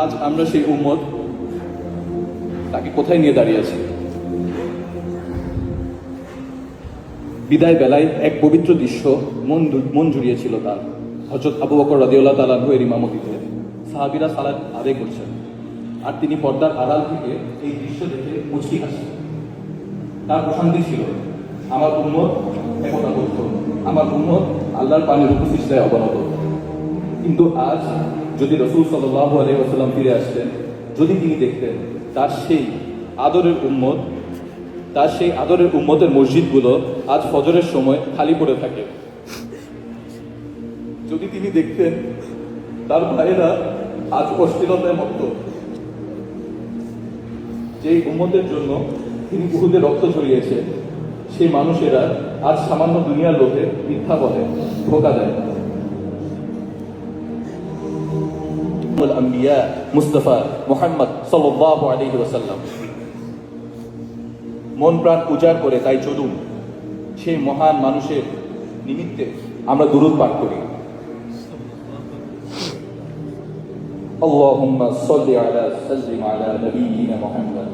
আজ আমরা সেই উম্মত তাকে কোথায় নিয়ে দাঁড়িয়েছি? বিদায় বেলায় এক পবিত্র দৃশ্য মন জুড়িয়েছিল তার। হযরত আবু বকর রাদিয়াল্লাহু তাআলা আনহু এর ইমামতিতে সাহাবীরা সালাত আদায় করছেন, আর তিনি পর্দার আড়াল থেকে এই দৃশ্য দেখে মুচকি হাসেন। তার প্রশান্তি ছিল, আমার উম্মত একতাবদ্ধ, আমার উম্মত আল্লাহর পানির উপস্থিতায় অবনত। কিন্তু আজ যদি রাসূল সাল্লাল্লাহু আলাইহি ওয়াসাল্লাম ফিরে আসতেন, যদি তিনি দেখতেন তার সেই আদরের উম্মতের মসজিদগুলো আজ ফজরের সময় খালি পড়ে থাকে, যদি তিনি দেখতেন তার ভাইয়েরা আজ অস্থিরতায় মত্ত, যেই উম্মতের জন্য তিনি উহুদে রক্ত ঝরিয়েছে, সেই মানুষেরা আজ সামান্য দুনিয়ার লোভে মিথ্যা বলে, ধোঁকা দেয়। মুস্তাফা মুহাম্মদ সাল্লাল্লাহু আলাইহি ওয়াসাল্লাম মন প্রাণ উজাড় করে তাই চলুন সেই মহান মানুষের নিমিত্তে আমরা দুরূদ পাঠ করি। আল্লাহুম্মা সাল্লি আলা সাল্লিম আলা নাবিয়িনা মুহাম্মদ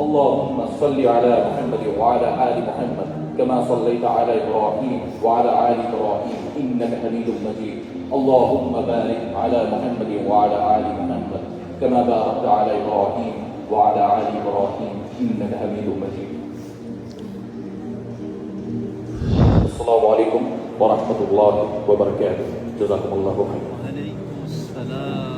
اللهم صل على محمد وعلى آل محمد كما صليت على إبراهيم وعلى آل إبراهيم إنك حميد مجيد اللهم بارك على محمد وعلى آل محمد كما باركت على إبراهيم وعلى آل إبراهيم إنك حميد مجيد السلام عليكم ورحمة الله وبركاته جزاكم الله خيرا. وعليكم السلام.